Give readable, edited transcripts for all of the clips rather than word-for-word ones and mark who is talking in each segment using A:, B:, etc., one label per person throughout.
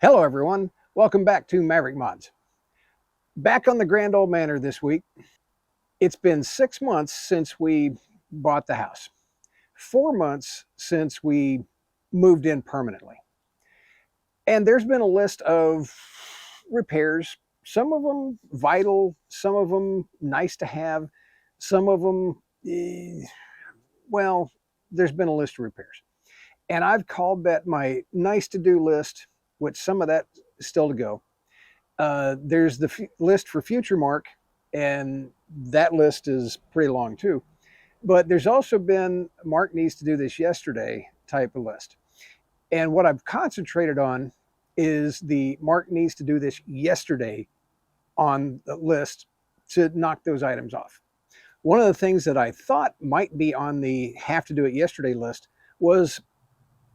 A: Hello everyone, welcome back to Maverick Mods. Back on the Grand Old Manor this week. It's been 6 months since we bought the house. 4 months since we moved in permanently. And there's been a list of repairs, some of them vital, some of them nice to have, some of them, well, there's been a list of repairs. And I've called that my nice to do list, which some of that is still to go. There's the list for future mark, and that list is pretty long too. But there's also been Mark needs to do this yesterday type of list. And what I've concentrated on is the Mark needs to do this yesterday on the list to knock those items off. One of the things that I thought might be on the have to do it yesterday list was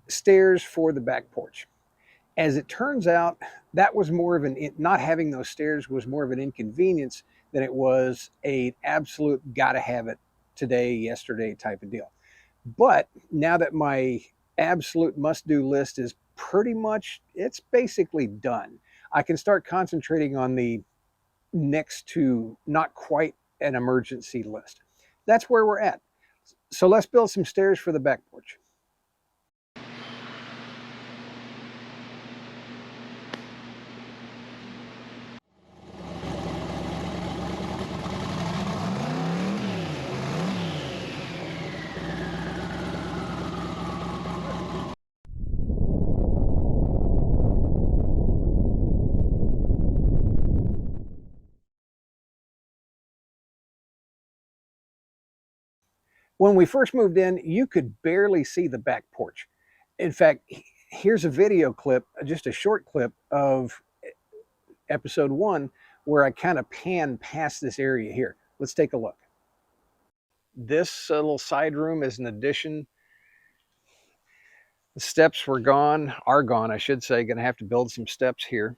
A: stairs for the back porch. As it turns out, that was more of not having those stairs was more of an inconvenience than it was an absolute gotta have it today, yesterday type of deal. But now that my absolute must do list is pretty much, it's basically done, I can start concentrating on the next to not quite an emergency list. That's where we're at. So let's build some stairs for the back porch. When we first moved in, you could barely see the back porch. In fact, here's a video clip, just a short clip of episode 1, where I kind of pan past this area here. Let's take a look. This little side room is an addition. The steps are gone, I should say. Going to have to build some steps here.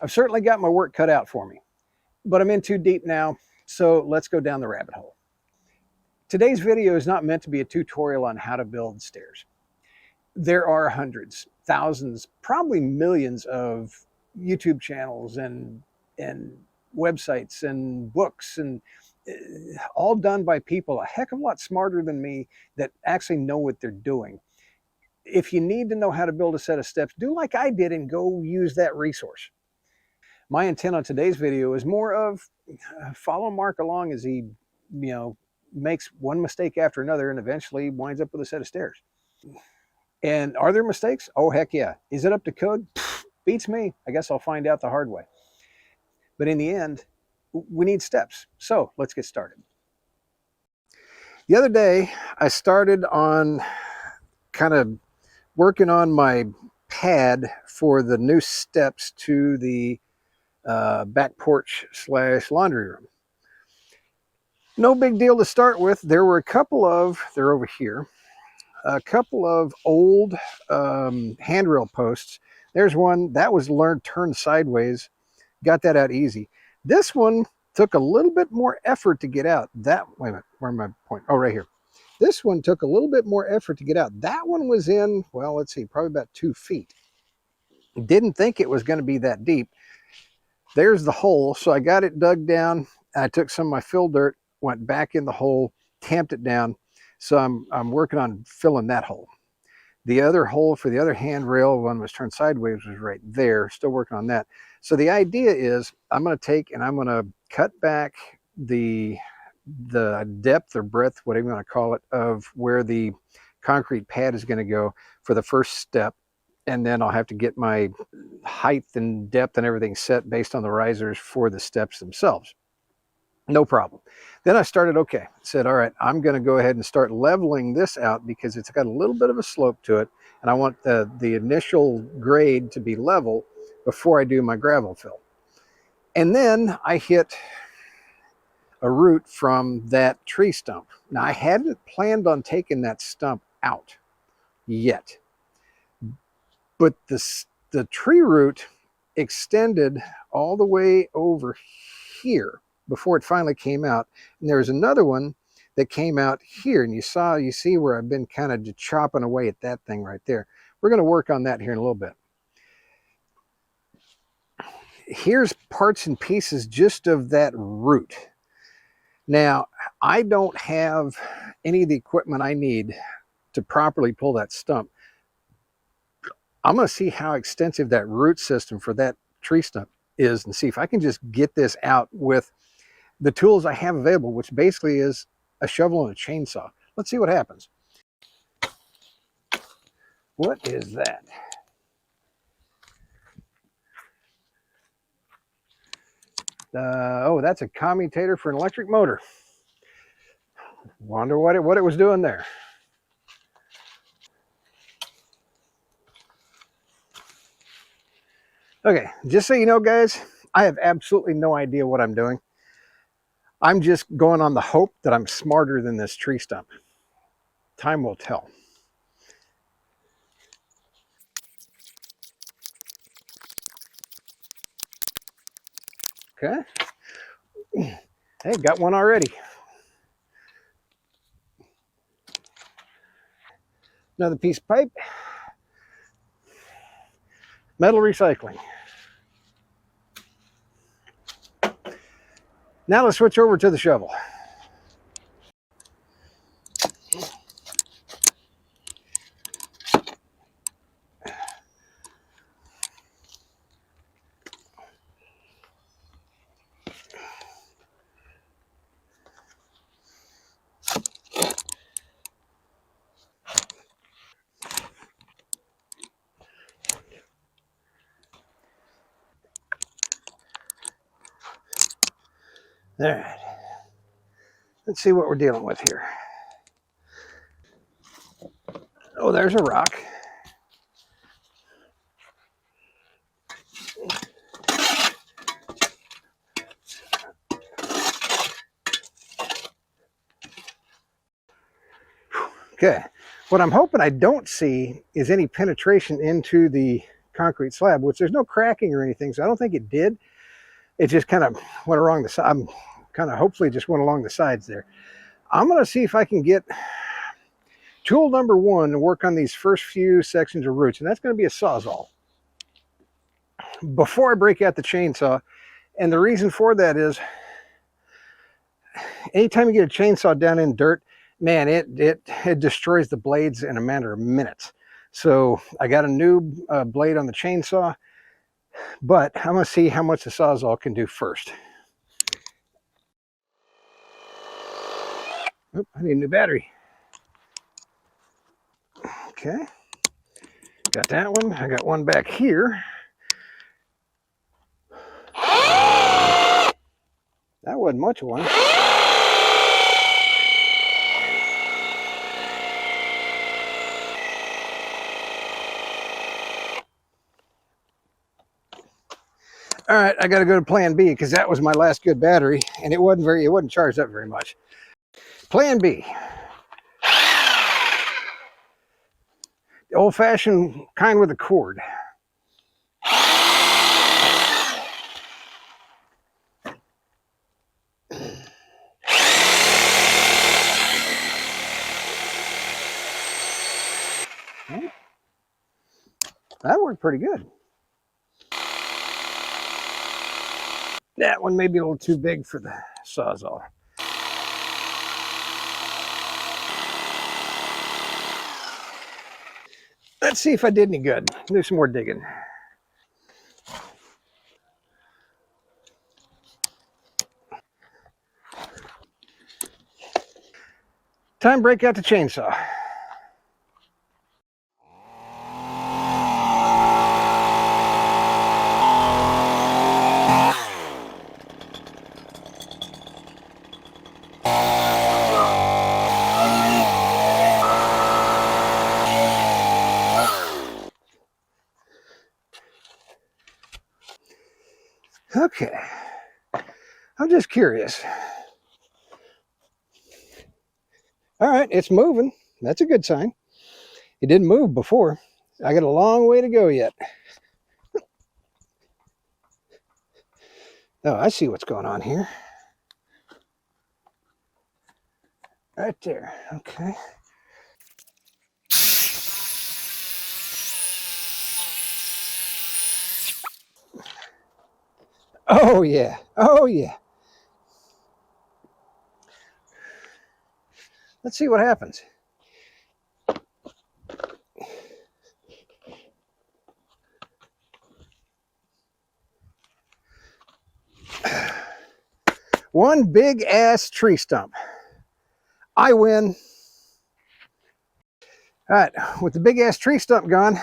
A: I've certainly got my work cut out for me, but I'm in too deep now, so let's go down the rabbit hole. Today's video is not meant to be a tutorial on how to build stairs. There are hundreds, thousands, probably millions of YouTube channels and websites and books, and all done by people a heck of a lot smarter than me that actually know what they're doing. If you need to know how to build a set of steps, do like I did and go use that resource. My intent on today's video is more of follow Mark along as he, makes one mistake after another and eventually winds up with a set of stairs. And are there mistakes? Oh, heck yeah. Is it up to code? Pfft, beats me. I guess I'll find out the hard way. But in the end, we need steps. So let's get started. The other day, I started on kind of working on my pad for the new steps to the back porch / laundry room. No big deal to start with. There were a couple of, they're over here, a couple of old handrail posts. There's one that was turned sideways. Got that out easy. This one took a little bit more effort to get out. Wait a minute, where am I pointing? Oh, right here. This one took a little bit more effort to get out. That one was in, well, let's see, probably about 2 feet. Didn't think it was going to be that deep. There's the hole. So I got it dug down. I took some of my fill dirt, went back in the hole, tamped it down. So I'm working on filling that hole. The other hole for the other handrail, one was turned sideways, was right there. Still working on that. So the idea is I'm going to take and I'm going to cut back the depth or breadth, whatever you want to call it, of where the concrete pad is going to go for the first step. And then I'll have to get my height and depth and everything set based on the risers for the steps themselves. No problem. Then I started, said, all right, I'm going to go ahead and start leveling this out because it's got a little bit of a slope to it. And I want the initial grade to be level before I do my gravel fill. And then I hit a root from that tree stump. Now, I hadn't planned on taking that stump out yet, but the tree root extended all the way over here before it finally came out. And there's another one that came out here. And you see where I've been kind of chopping away at that thing right there. We're going to work on that here in a little bit. Here's parts and pieces just of that root. Now, I don't have any of the equipment I need to properly pull that stump. I'm going to see how extensive that root system for that tree stump is and see if I can just get this out with the tools I have available, which basically is a shovel and a chainsaw. Let's see what happens. What is that? Oh, that's a commutator for an electric motor. Wonder what it was doing there. Okay, just so you know, guys, I have absolutely no idea what I'm doing. I'm just going on the hope that I'm smarter than this tree stump. Time will tell. Okay. Hey, got one already. Another piece of pipe. Metal recycling. Now let's switch over to the shovel. All right. Let's see what we're dealing with here. Oh, there's a rock. Okay. What I'm hoping I don't see is any penetration into the concrete slab, which there's no cracking or anything, so I don't think it did. It just kind of went along the side. I'm kind of hopefully just went along the sides there. I'm going to see if I can get tool number one to work on these first few sections of roots, and that's going to be a sawzall. Before I break out the chainsaw, and the reason for that is anytime you get a chainsaw down in dirt, man, it destroys the blades in a matter of minutes. So I got a new blade on the chainsaw, but I'm going to see how much the sawzall can do first. Oop, I need a new battery. Okay, got that one. I got one back here. That wasn't much of one. All right, I got to go to plan B because that was my last good battery, and it wasn't charged up very much. Plan B. The old-fashioned kind with a cord. That worked pretty good. That one may be a little too big for the sawzall. Let's see if I did any good. Do some more digging. Time to break out the chainsaw. Okay, I'm just curious. All right, it's moving. That's a good sign. It didn't move before. I got a long way to go yet. Oh, I see what's going on here. Right there. Okay. Oh yeah. Oh yeah. Let's see what happens. One big ass tree stump. I win. All right, with the big ass tree stump gone,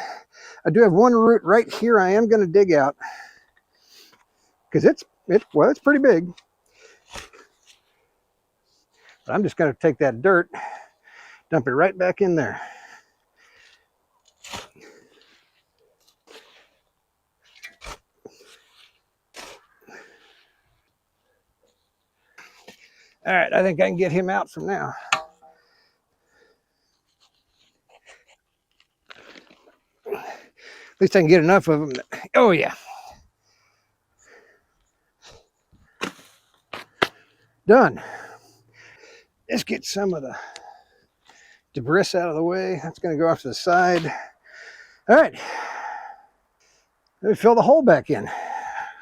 A: I do have one root right here I am going to dig out because it's pretty big. But I'm just going to take that dirt, dump it right back in there. All right, I think I can get him out from now. At least I can get enough of them. Oh yeah. Done. Let's get some of the debris out of the way. That's going to go off to the side. All right. Let me fill the hole back in.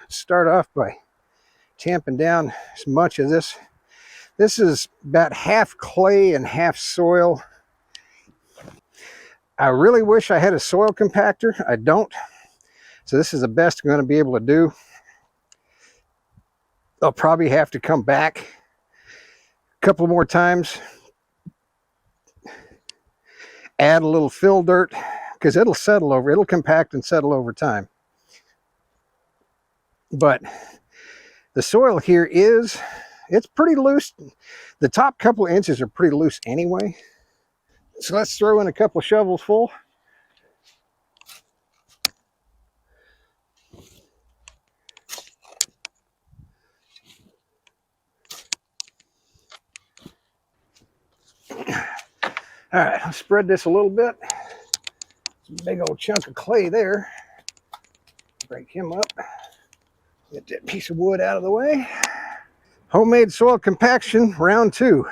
A: Start off by tamping down as much of this. This is about half clay and half soil. I really wish I had a soil compactor. I don't. So this is the best I'm going to be able to do. I'll probably have to come back a couple more times, add a little fill dirt, because it'll compact and settle over time. But the soil here it's pretty loose. The top couple of inches are pretty loose anyway. So let's throw in a couple of shovels full. All right, I'll spread this a little bit. Some big old chunk of clay there. Break him up. Get that piece of wood out of the way. Homemade soil compaction, round 2.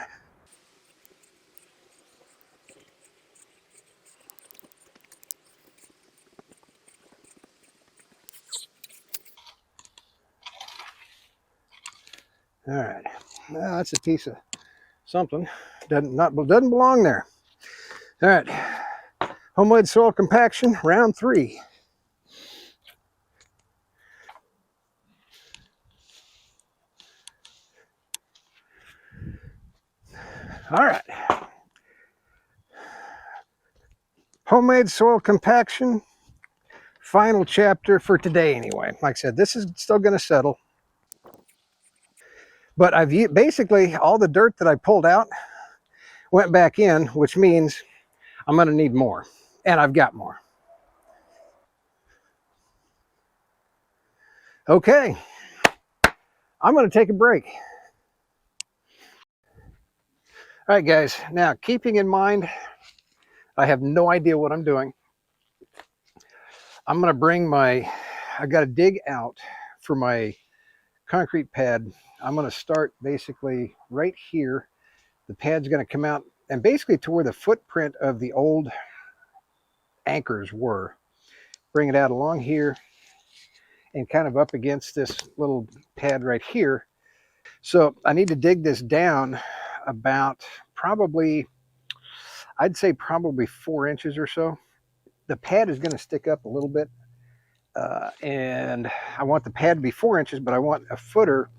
A: All right, now that's a piece of something. Doesn't belong there. All right, homemade soil compaction, round 3. All right. Homemade soil compaction, final chapter for today anyway. Like I said, this is still going to settle. But basically all the dirt that I pulled out went back in, which means I'm going to need more. And I've got more. Okay. I'm going to take a break. All right, guys. Now, keeping in mind, I have no idea what I'm doing. I'm going to bring I got to dig out for my concrete pad. I'm going to start basically right here. The pad's going to come out and basically to where the footprint of the old anchors were. Bring it out along here and kind of up against this little pad right here. So I need to dig this down about I'd say probably 4 inches or so. The pad is going to stick up a little bit. And I want the pad to be 4 inches, but I want a footer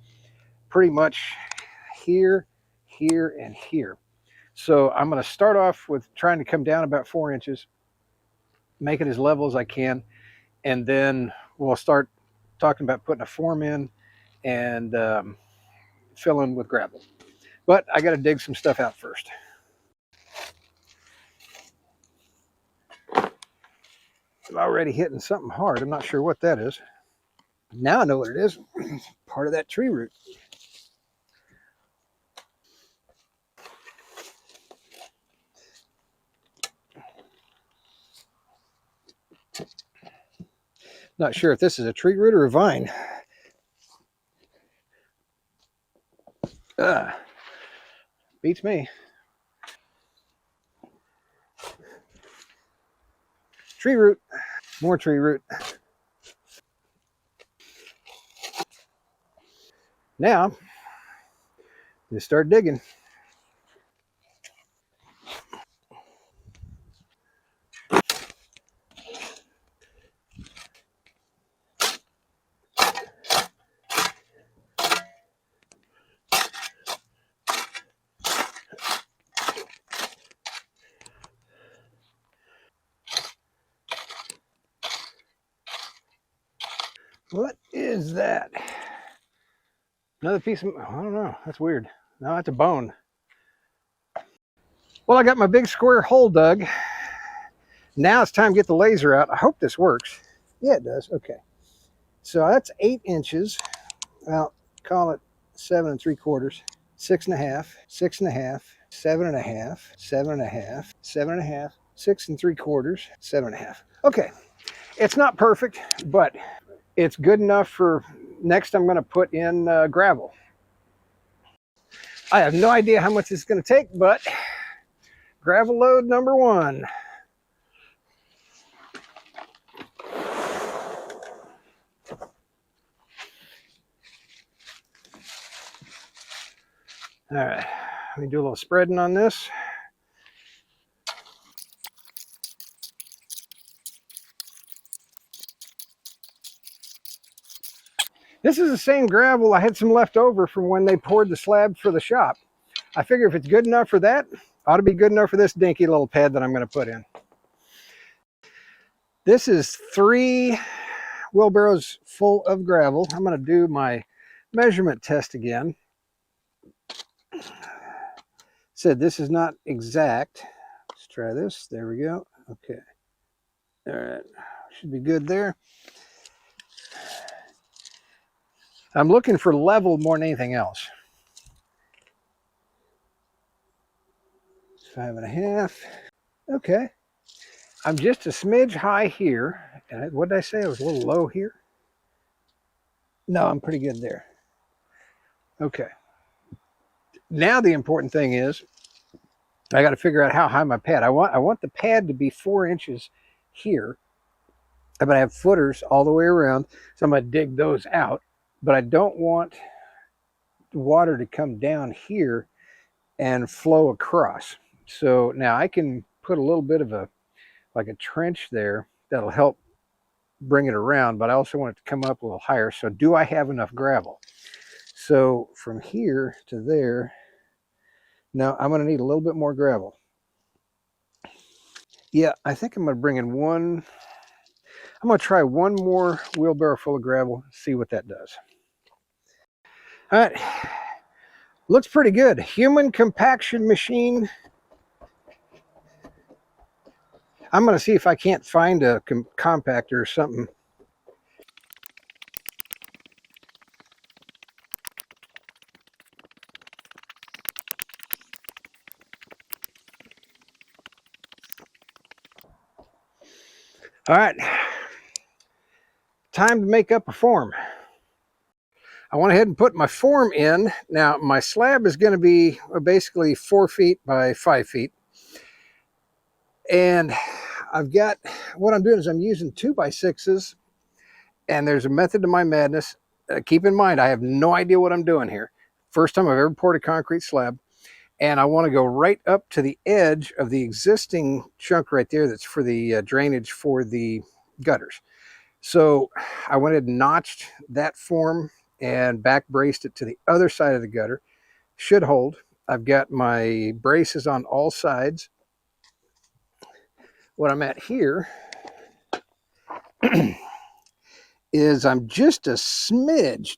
A: pretty much here, here, and here. So I'm going to start off with trying to come down about 4 inches, make it as level as I can, and then we'll start talking about putting a form in and filling with gravel. But I got to dig some stuff out first. I'm already hitting something hard. I'm not sure what that is. Now I know what it is. It's part of that tree root. Not sure if this is a tree root or a vine. Beats me. Tree root, more tree root. Now, just start digging. What is that? Another piece of, I don't know, that's weird. No, that's a bone. Well, I got my big square hole dug. Now it's time to get the laser out. I hope this works. Yeah, it does. Okay. So that's 8 inches. Well, call it 7 3/4, 6 1/2, 6 1/2, 7 1/2, 7 1/2, 7 1/2, 6 3/4, 7 1/2. Okay. It's not perfect, but it's good enough for next I'm going to put in gravel. I have no idea how much it's going to take, but gravel load number 1. All right, let me do a little spreading on this. This is the same gravel I had some left over from when they poured the slab for the shop. I figure if it's good enough for that, ought to be good enough for this dinky little pad that I'm going to put in. This is 3 wheelbarrows full of gravel. I'm going to do my measurement test again. Said this is not exact. Let's try this. There we go. Okay. All right. Should be good there. I'm looking for level more than anything else. 5 1/2. Okay. I'm just a smidge high here. And what did I say? I was a little low here. No, I'm pretty good there. Okay. Now the important thing is I got to figure out how high my pad. I want the pad to be 4 inches here. I'm going to have footers all the way around. So I'm going to dig those out. But I don't want the water to come down here and flow across. So now I can put a little bit of a trench there that'll help bring it around, but I also want it to come up a little higher. So do I have enough gravel? So from here to there, now I'm going to need a little bit more gravel. Yeah, I think I'm going to bring in one. I'm going to try one more wheelbarrow full of gravel, see what that does. All right, looks pretty good. Human compaction machine. I'm going to see if I can't find a compactor or something. All right, time to make up a form. I went ahead and put my form in. Now my slab is going to be basically 4 feet by 5 feet. And I've got, what I'm doing is I'm using 2x6s, and there's a method to my madness. Keep in mind, I have no idea what I'm doing here. First time I've ever poured a concrete slab. And I want to go right up to the edge of the existing chunk right there that's for the drainage for the gutters. So I went ahead and notched that form and back braced it to the other side of the gutter. Should hold. I've got my braces on all sides. What I'm at here is I'm just a smidge,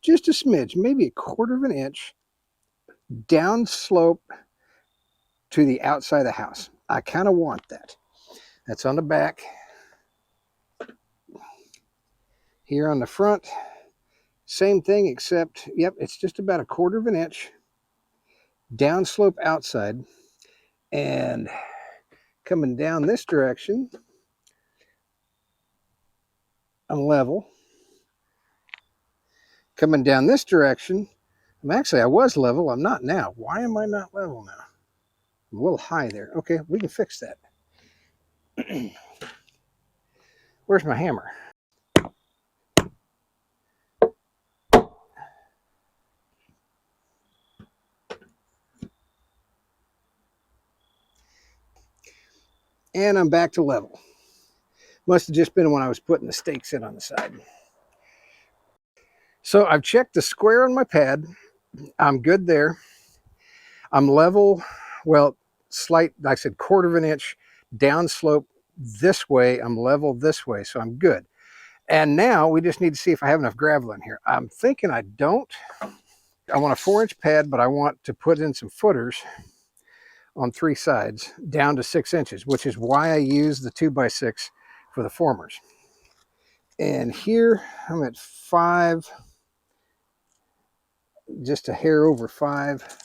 A: maybe a 1/4 of an inch down slope to the outside of the house. I kind of want that. That's on the back. Here on the front, same thing, except, yep, it's just about a 1/4 of an inch down slope outside, and coming down this direction, I'm level. Coming down this direction, I was level. I'm not now. Why am I not level now? I'm a little high there. Okay, we can fix that. Where's my hammer? And I'm back to level. Must have just been when I was putting the stakes in on the side. So I've checked the square on my pad. I'm good there. I'm level, well, slight, like I said, 1/4 inch downslope this way. I'm level this way, so I'm good. And now we just need to see if I have enough gravel in here. I'm thinking I don't. I want a 4-inch pad, but I want to put in some footers on 3 sides down to 6 inches, which is why I use the 2x6 for the formers. And here I'm at 5, just a hair over 5.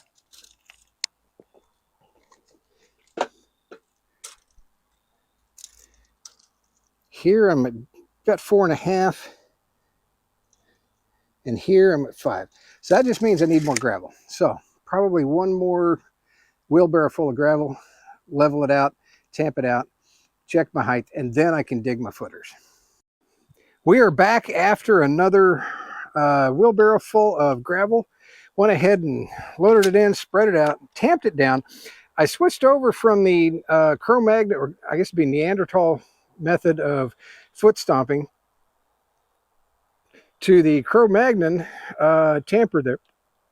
A: Here I'm at about 4.5. And here I'm at 5. So that just means I need more gravel. So probably one more wheelbarrow full of gravel, level it out, tamp it out, check my height, and then I can dig my footers. We are back after another wheelbarrow full of gravel. Went ahead and loaded it in, spread it out, tamped it down. I switched over from the Cro-Magnon, or I guess it'd be Neanderthal method of foot stomping, to the Cro-Magnon tamper there.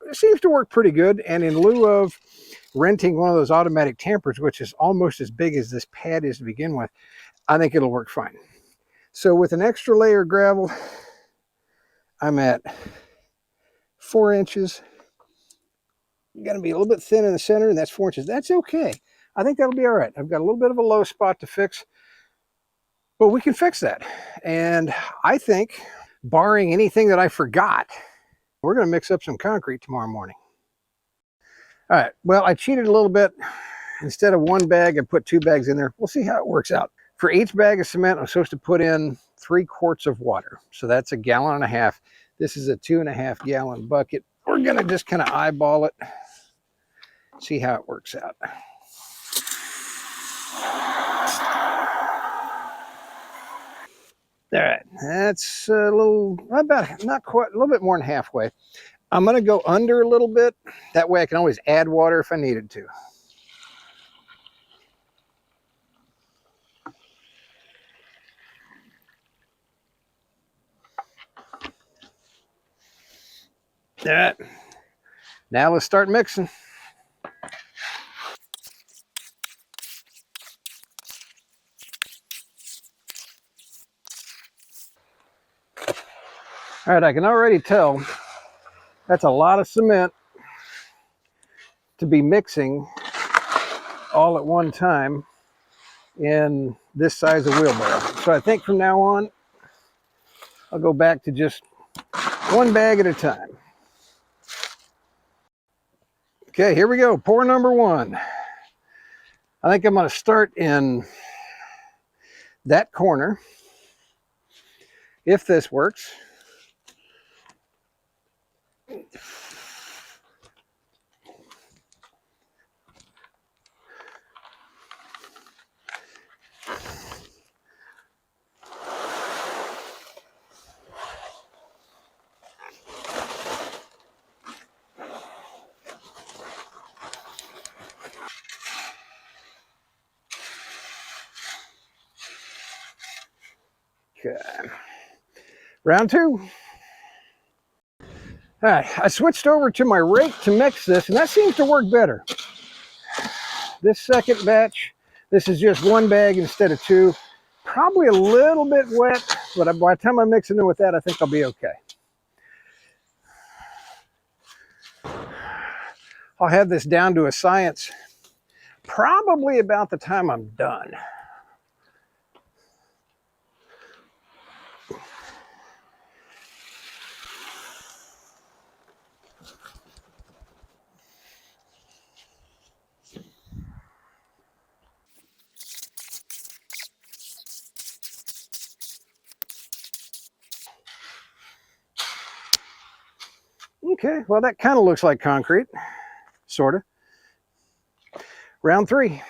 A: It seems to work pretty good, and in lieu of renting one of those automatic tampers, which is almost as big as this pad is to begin with, I think it'll work fine. So with an extra layer of gravel, I'm at 4 inches. Got to be a little bit thin in the center, and that's 4 inches. That's okay. I think that'll be all right. I've got a little bit of a low spot to fix, but we can fix that. And I think, barring anything that I forgot, we're going to mix up some concrete tomorrow morning. All right, well, I cheated a little bit. Instead of 1 bag, I put 2 bags in there. We'll see how it works out. For each bag of cement, I'm supposed to put in 3 quarts of water. So that's 1.5 gallons. This is a 2.5 gallon bucket. We're gonna just kind of eyeball it, see how it works out. All right, that's a little, about, not quite, a little bit more than halfway. I'm gonna go under a little bit. That way I can always add water if I needed to. All right, now let's start mixing. All right, I can already tell that's a lot of cement to be mixing all at one time in this size of wheelbarrow. So I think from now on, I'll go back to just 1 bag at a time. Okay, here we go. Pour number 1. I think I'm going to start in that corner, if this works. Okay. Round 2. All right, I switched over to my rake to mix this, and that seems to work better. This second batch, this is just 1 bag instead of 2. Probably a little bit wet, but by the time I mix it in with that, I think I'll be okay. I'll have this down to a science probably about the time I'm done. Okay, well, that kind of looks like concrete, sort of. Round 3.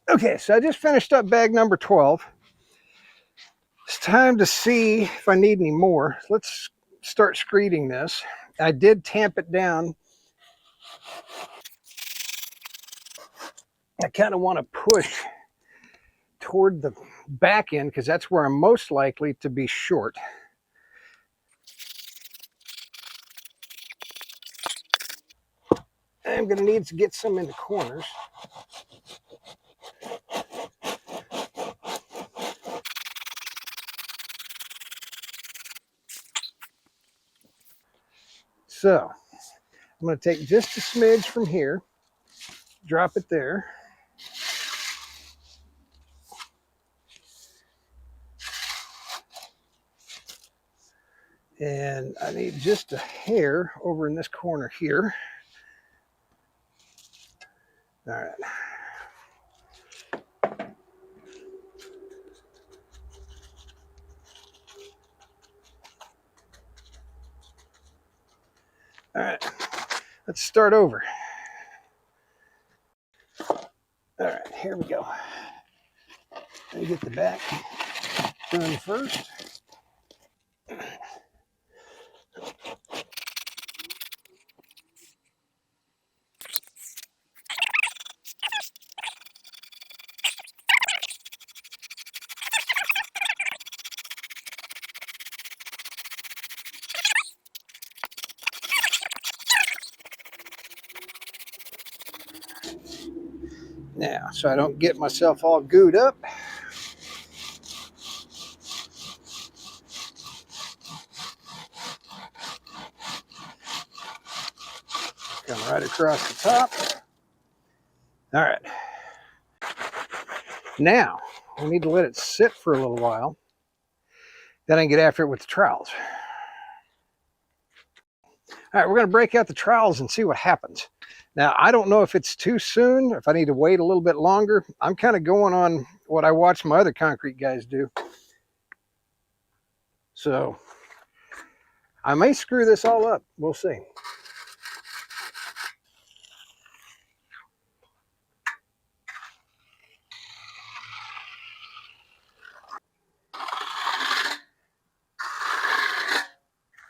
A: Okay, so I just finished up bag number 12. It's time to see if I need any more. Let's start screeding this. I did tamp it down. I kind of want to push toward the back end because that's where I'm most likely to be short. I'm going to need to get some in the corners. So I'm going to take just a smidge from here, drop it there. And I need just a hair over in this corner here. All right. All right, let's start over. All right, here we go. Let me get the back done first. Now, so I don't get myself all gooed up. Come right across the top. All right. Now, we need to let it sit for a little while. Then I can get after it with the trowels. All right, we're going to break out the trowels and see what happens. Now, I don't know if it's too soon, if I need to wait a little bit longer. I'm kind of going on what I watch my other concrete guys do. So I may screw this all up. We'll see.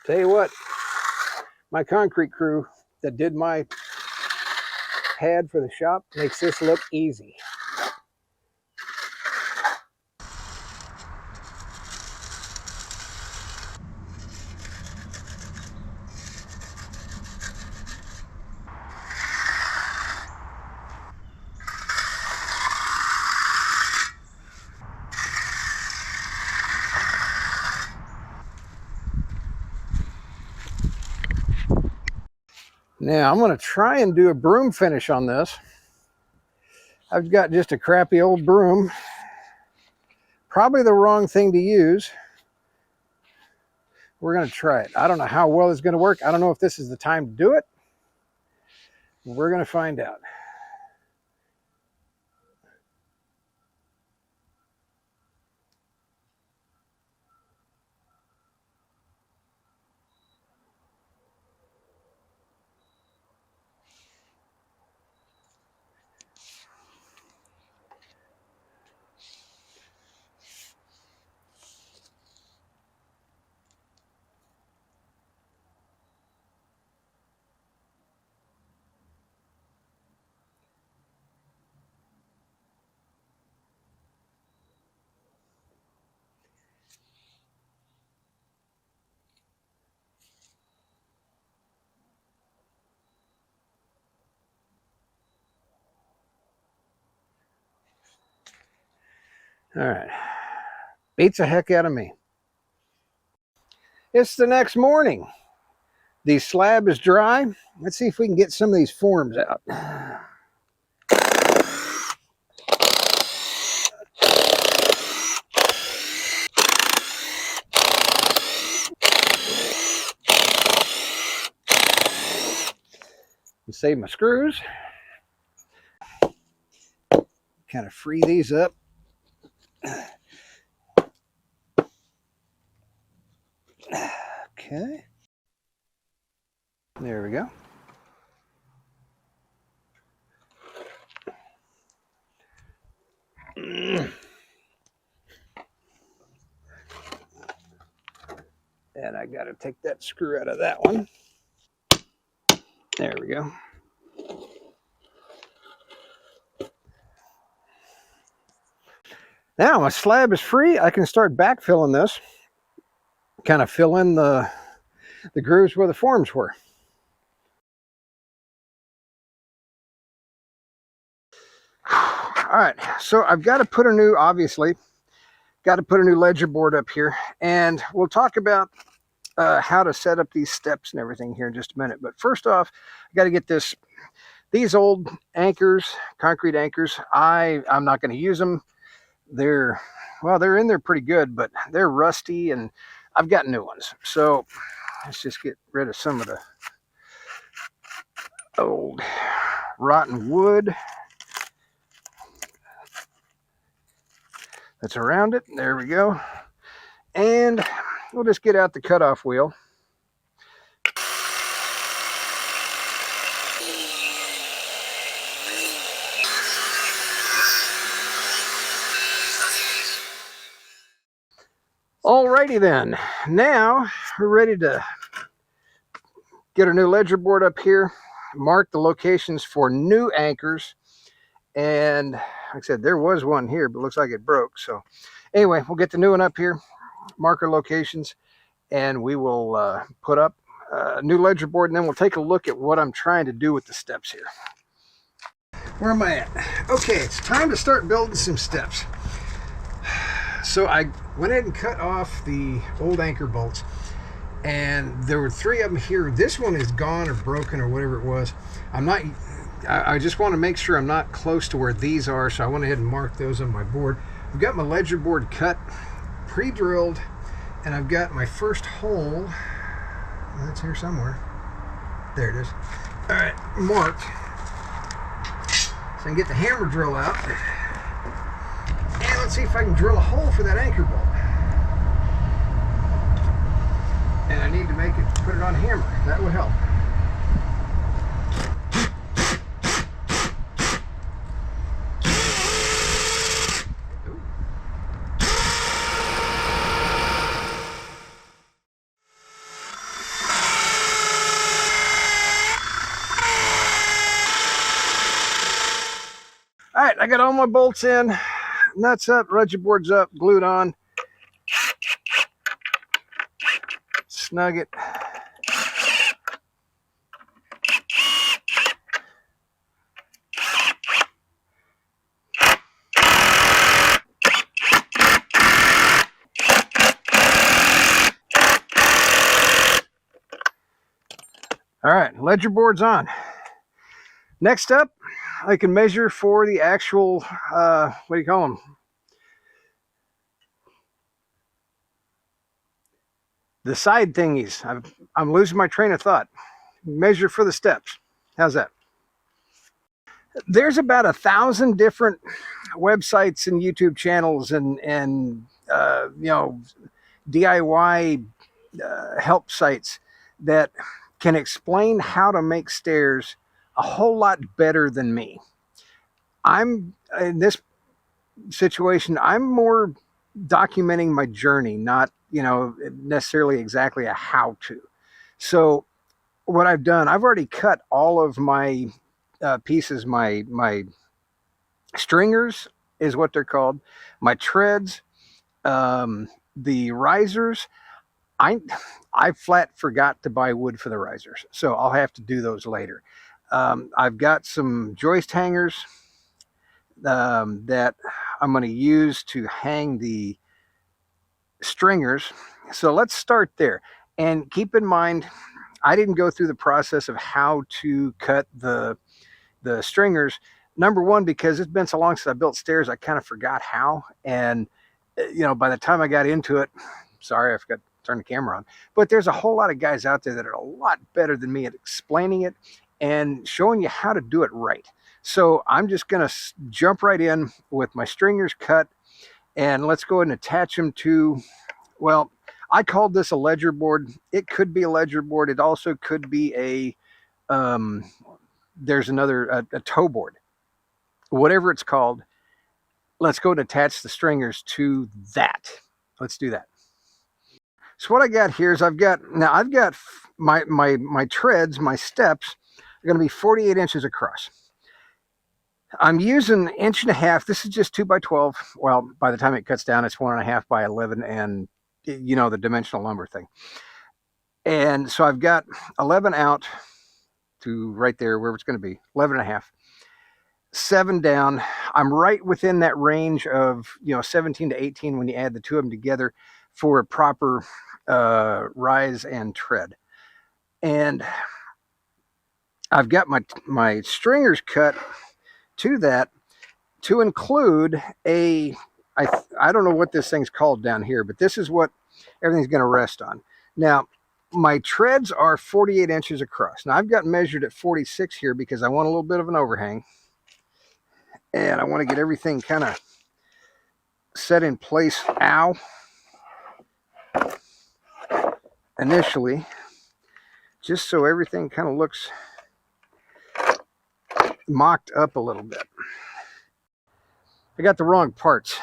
A: Tell you what, my concrete crew that did my pad for the shop makes this look easy. Now I'm going to try and do a broom finish on this. I've got just a crappy old broom. Probably the wrong thing to use. We're going to try it. I don't know how well it's going to work. I don't know if this is the time to do it. We're going to find out. All right. Beats the heck out of me. It's the next morning. The slab is dry. Let's see if we can get some of these forms out. Save my screws. Kind of free these up. Okay. There we go. I got to take that screw out of that one. There we go. Now my slab is free. I can start backfilling this, kind of fill in the grooves where the forms were. All right, so I've got to put a new, obviously, got to put a new ledger board up here, and we'll talk about how to set up these steps and everything here in just a minute. But first off, I got to get these old anchors, concrete anchors. I'm not going to use them. They're in there pretty good, but they're rusty, and I've got new ones. So let's just get rid of some of the old rotten wood that's around it. There we go. And we'll just get out the cutoff wheel. Alrighty then, now we're ready to get our new ledger board up here, mark the locations for new anchors, and like I said, there was one here, but looks like it broke. So anyway, we'll get the new one up here, mark our locations, and we will put up a new ledger board, and then we'll take a look at what I'm trying to do with the steps here. Where am I at? Okay, it's time to start building some steps. So I went ahead and cut off the old anchor bolts, and there were 3 of them here. This one is gone or broken or whatever it was. I just want to make sure I'm not close to where these are, so I went ahead and marked those on my board. I've got my ledger board cut, pre-drilled, and I've got my first hole. That's here somewhere. There it is. All right, marked. So I can get the hammer drill out. And let's see if I can drill a hole for that anchor bolt. And I need to put it on hammer. That would help. All right, I got all my bolts in, nuts up, ledger boards up, glued on. Snug it. All right, ledger board's on. Next up, I can measure for the actual, what do you call them? The side thingies. I'm losing my train of thought. Measure for the steps. How's that? There's about 1,000 different websites and YouTube channels and you know, DIY help sites that can explain how to make stairs a whole lot better than me. I'm in this situation, I'm more documenting my journey, not, you know, necessarily exactly a how-to. So what I've done, I've already cut all of my pieces, my stringers is what they're called, my treads, the risers. I flat forgot to buy wood for the risers, so I'll have to do those later. I've got some joist hangers that I'm going to use to hang the stringers. So let's start there. And keep in mind, I didn't go through the process of how to cut the stringers. Number one, because it's been so long since I built stairs, I kind of forgot how. And, you know, by the time I got into it, sorry, I forgot to turn the camera on. But there's a whole lot of guys out there that are a lot better than me at explaining it and showing you how to do it right. So I'm just going to jump right in with my stringers cut, and let's go ahead and attach them to, well, I called this a ledger board. It could be a ledger board. It also could be a, there's another, a toe board. Whatever it's called, let's go and attach the stringers to that. Let's do that. So what I got here is I've got my treads, my steps are going to be 48 inches across. I'm using 1.5 inches. This is just 2 by 12. Well, by the time it cuts down, it's 1.5 by 11, and you know, the dimensional lumber thing. And so I've got 11 out to right there where it's going to be, 11.5. 7 down. I'm right within that range of, you know, 17 to 18 when you add the two of them together for a proper rise and tread. And I've got my stringers cut to that to include a, I don't know what this thing's called down here, but this is what everything's going to rest on. Now, my treads are 48 inches across. Now, I've got measured at 46 here because I want a little bit of an overhang. And I want to get everything kind of set in place, initially, just so everything kind of looks mocked up a little bit. I got the wrong parts.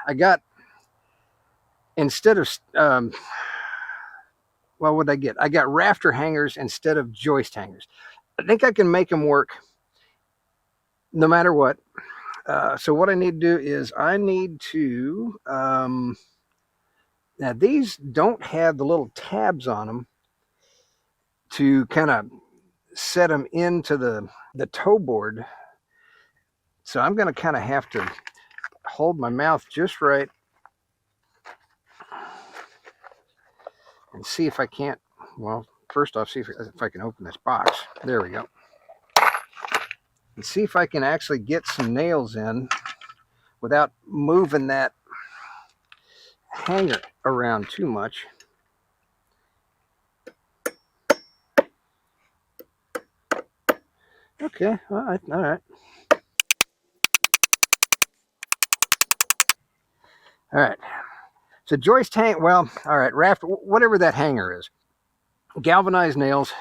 A: I got, instead of, well, what did I get? I got rafter hangers instead of joist hangers. I think I can make them work no matter what. So what I need to do is I need to, now these don't have the little tabs on them to kind of set them into the toe board. So I'm going to kind of have to hold my mouth just right and see if I can't, well, first off, see if I can open this box. There we go. And see if I can actually get some nails in without moving that hanger around too much. Okay, all right, all right. All right, so joist hang, well, all right, raft, whatever that hanger is. Galvanized nails.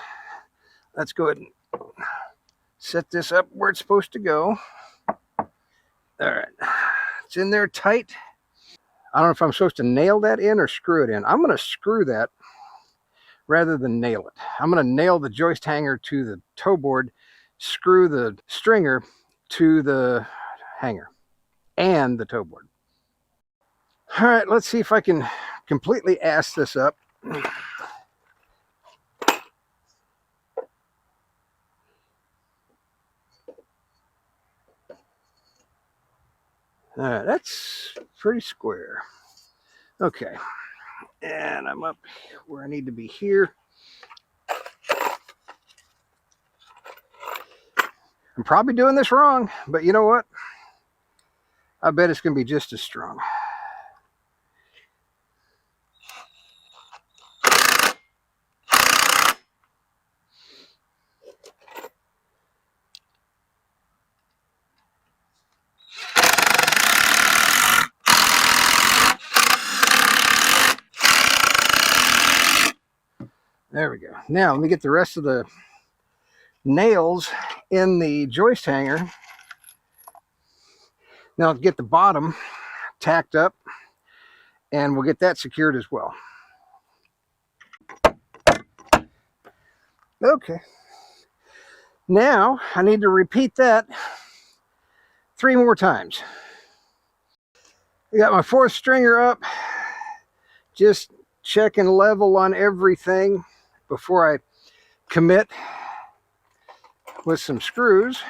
A: Let's go ahead and set this up where it's supposed to go. All right, it's in there tight. I don't know if I'm supposed to nail that in or screw it in. I'm going to screw that rather than nail it. I'm going to nail the joist hanger to the toe board, screw the stringer to the hanger and the toe board. All right, let's see if I can completely ass this up. All right, that's pretty square. Okay, and I'm up where I need to be here. I'm probably doing this wrong, but you know what? I bet it's going to be just as strong. There we go. Now let me get the rest of the nails in the joist hanger. Now get the bottom tacked up and we'll get that secured as well. Okay. Now I need to repeat that 3 more times. I got my 4th stringer up, just checking level on everything before I commit with some screws.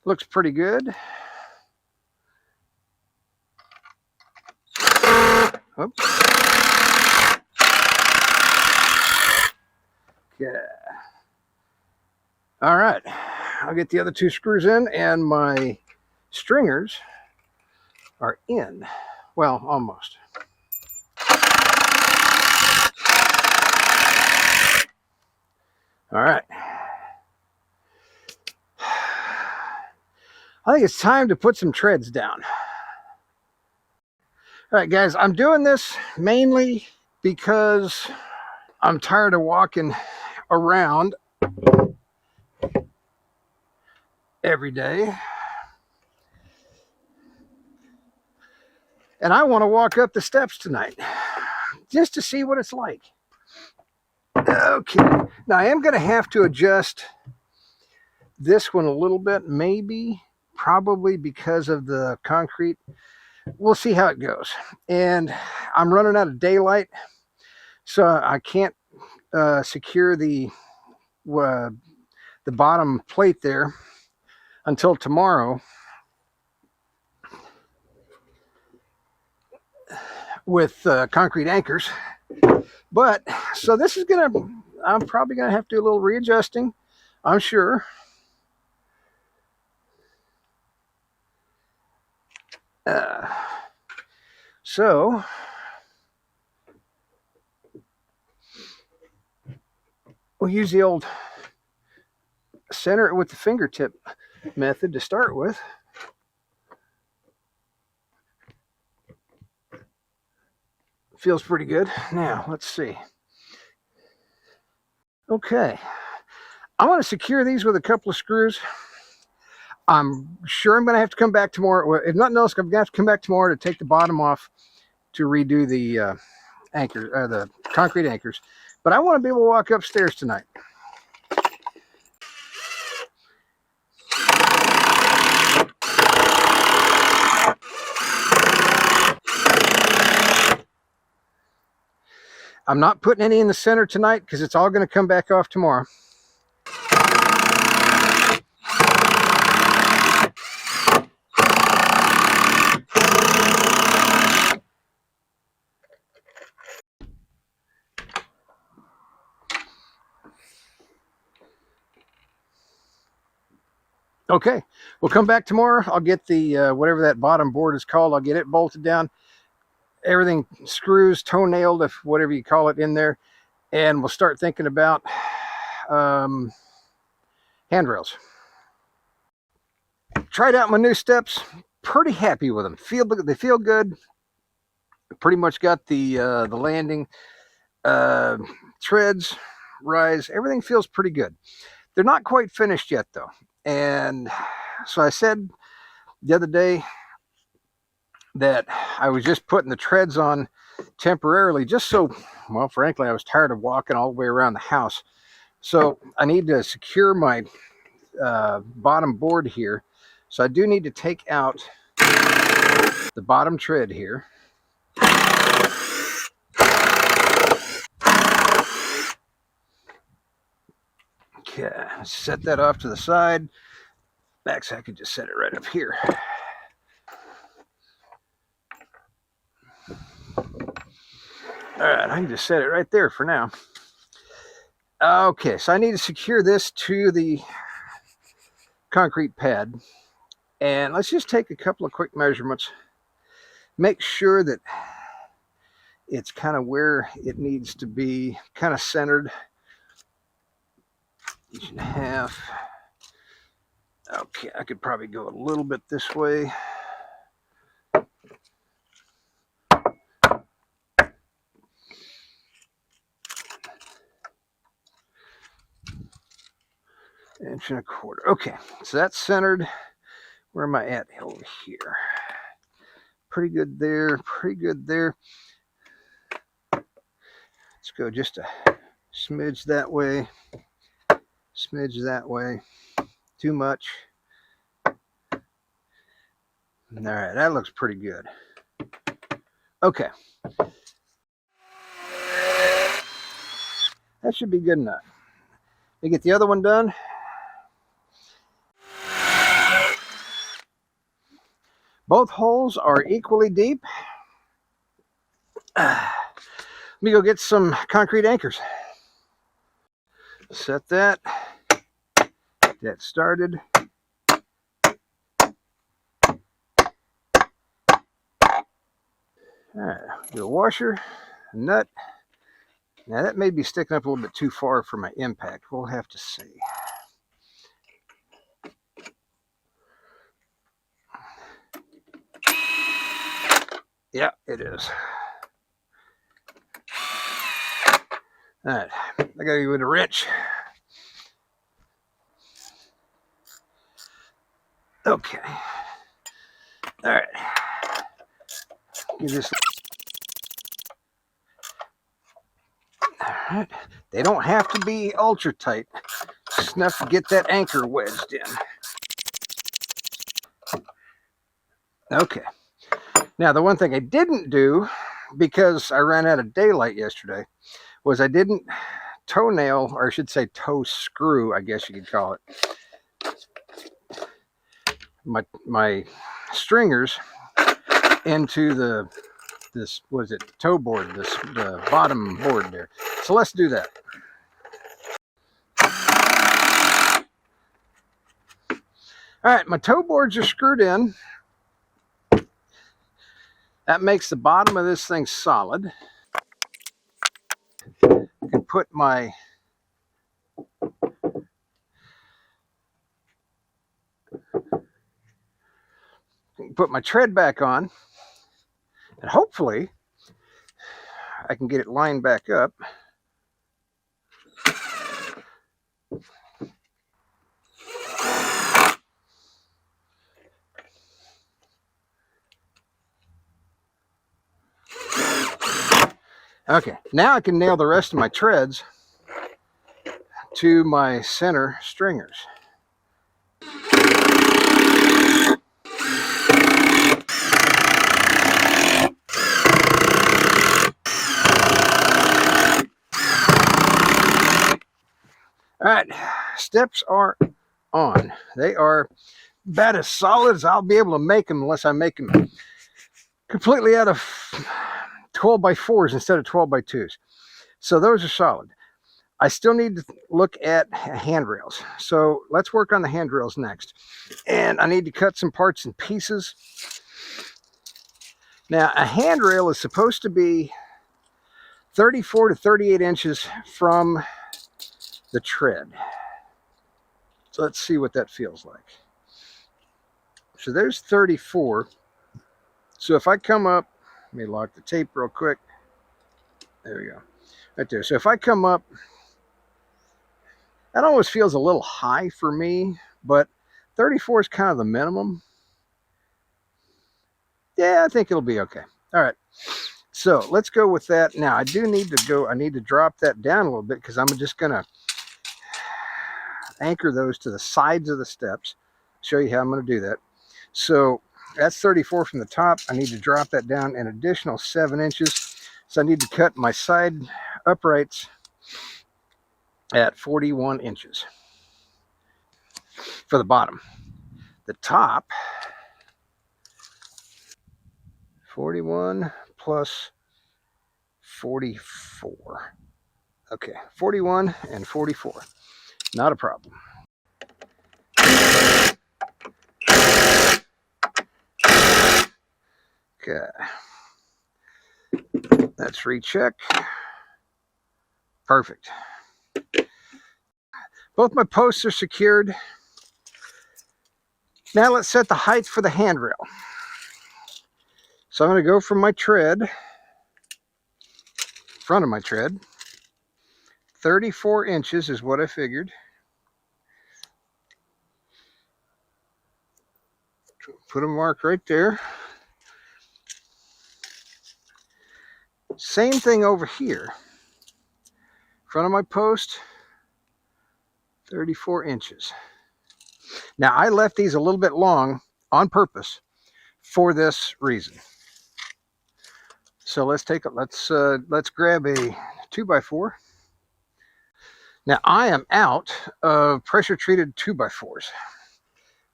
A: Looks pretty good. Oops. Okay. All right, I'll get the other 2 screws in and my stringers are in. Well, almost. All right. I think it's time to put some treads down. All right, guys, I'm doing this mainly because I'm tired of walking around every day. And I want to walk up the steps tonight. just to see what it's like. Okay, now I am going to have to adjust this one a little bit, maybe, probably because of the concrete. We'll see how it goes. And I'm running out of daylight, so I can't secure the bottom plate there until tomorrow with concrete anchors. But so this is I'm probably gonna have to do a little readjusting, I'm sure. So we'll use the old center it with the fingertip method to start with. Feels pretty good. Now let's see. Okay, I want to secure these with a couple of screws. I'm sure I'm going to have to come back tomorrow. If nothing else, I'm going to have to come back tomorrow to take the bottom off to redo the anchors, the concrete anchors. But I want to be able to walk upstairs tonight. I'm not putting any in the center tonight because it's all going to come back off tomorrow. Okay, we'll come back tomorrow. I'll get the whatever that bottom board is called. I'll get it bolted down. Everything screws, toe-nailed, if whatever you call it, in there. And we'll start thinking about handrails. Tried out my new steps. Pretty happy with them. They feel good. Pretty much got the landing, treads, rise. Everything feels pretty good. They're not quite finished yet, though. And so I said the other day that I was just putting the treads on temporarily, just so, well, frankly, I was tired of walking all the way around the house. So I need to secure my bottom board here. So I do need to take out the bottom tread here. Okay, set that off to the side. Actually, I could just set it right up here. All right, I can just set it right there for now. Okay, so I need to secure this to the concrete pad. And let's just take a couple of quick measurements. Make sure that it's kind of where it needs to be, kind of centered. 1.5 inches. Okay, I could probably go a little bit this way. Inch and a quarter. Okay, so that's centered. Where am I at? Over here. Pretty good there. Pretty good there. Let's go just a smidge that way. Smidge that way. Too much. All right, that looks pretty good. Okay. That should be good enough. Let me get the other one done. Both holes are equally deep. Let me go get some concrete anchors. Set that. Get started. All right, do a washer, a nut. Now that may be sticking up a little bit too far for my impact. We'll have to see. Yeah, it is. All right, I gotta go with a wrench. Okay. All right. You just Right. They don't have to be ultra tight. Just enough to get that anchor wedged in. Okay. Now, the one thing I didn't do, because I ran out of daylight yesterday, was I didn't toenail, or I should say toe screw, I guess you could call it, my stringers into this, what is it, toe board, the bottom board there. So let's do that. All right, my toe boards are screwed in. That makes the bottom of this thing solid. I can put my tread back on, and hopefully I can get it lined back up. Okay, now I can nail the rest of my treads to my center stringers. All right, steps are on. They are about as solid as I'll be able to make them, unless I make them completely out of 12 by 4s instead of 12 by 2s. So those are solid. I still need to look at handrails. So let's work on the handrails next. And I need to cut some parts and pieces. Now, a handrail is supposed to be 34 to 38 inches from the tread. So let's see what that feels like. So there's 34. So if I come up, let me lock the tape real quick. There we go. Right there. So if I come up, that almost feels a little high for me, but 34 is kind of the minimum. Yeah, I think it'll be okay. All right. So let's go with that. Now I do need to go, I need to drop that down a little bit because I'm just going to anchor those to the sides of the steps. Show you how I'm going to do that. So that's 34 from the top. I need to drop that down an additional 7 inches. So I need to cut my side uprights at 41 inches for the bottom. The top, 41 plus 44. Okay, 41 and 44. Not a problem. Okay. Let's recheck. Perfect. Both my posts are secured. Now let's set the height for the handrail. So I'm going to go from my tread, front of my tread. 34 inches is what I figured. Put a mark right there. Same thing over here. Front of my post, 34 inches. Now I left these a little bit long on purpose for this reason. So let's take a, let's grab a 2x4. Now I am out of pressure treated 2x4s.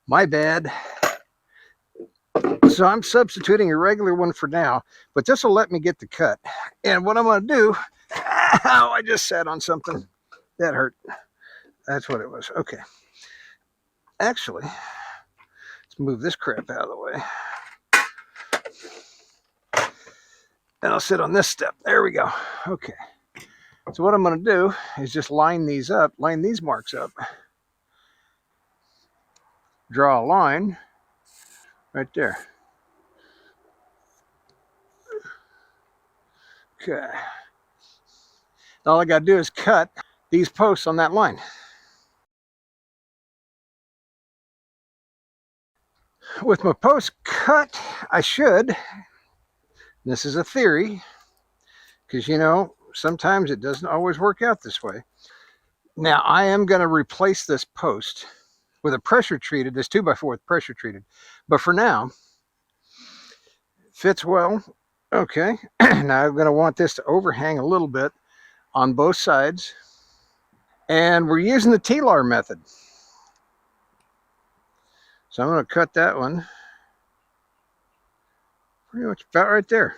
A: My bad. So I'm substituting a regular one for now, but this will let me get the cut. And what I'm going to do, ow, I just sat on something. That hurt. That's what it was. Okay. Actually, let's move this crap out of the way. And I'll sit on this step. There we go. Okay. So what I'm going to do is just line these up, line these marks up. Draw a line right there. Okay. All I got to do is cut these posts on that line. With my post cut, I should, this is a theory, because you know, sometimes it doesn't always work out this way. Now I am going to replace this post with a pressure treated, this 2x4 with pressure treated. But for now, fits well. Okay, now I'm going to want this to overhang a little bit on both sides. And we're using the T-lar method. So I'm going to cut that one pretty much about right there.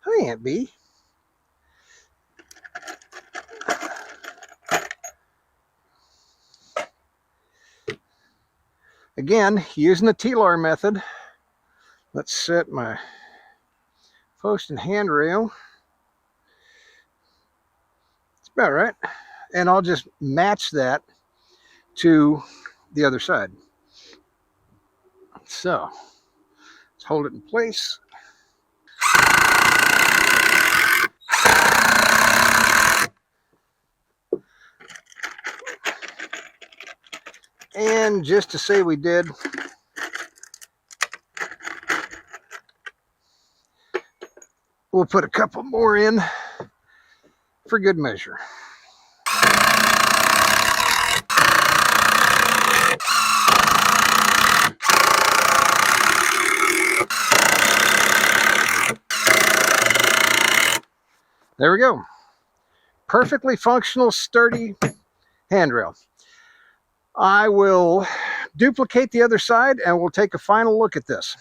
A: Hi, Aunt B. Again, using the T-lar method. Let's set my post and handrail. It's about right. And I'll just match that to the other side. So let's hold it in place. And just to say we did, we'll put a couple more in for good measure. There we go. Perfectly functional, sturdy handrail. I will duplicate the other side and we'll take a final look at this.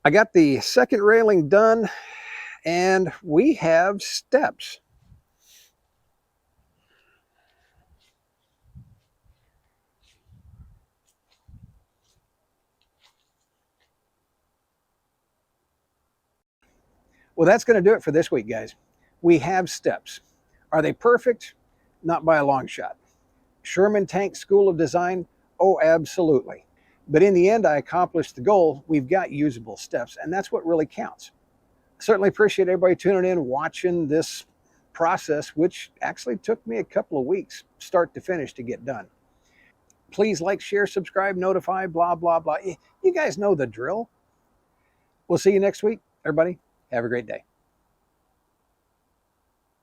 A: I got the second railing done and we have steps. Well, that's going to do it for this week, guys. We have steps. Are they perfect? Not by a long shot. Sherman Tank School of Design? Oh, absolutely. But in the end, I accomplished the goal. We've got usable steps, and that's what really counts. Certainly appreciate everybody tuning in, watching this process, which actually took me a couple of weeks, start to finish, to get done. Please like, share, subscribe, notify, blah, blah, blah. You guys know the drill. We'll see you next week. Everybody, have a great day.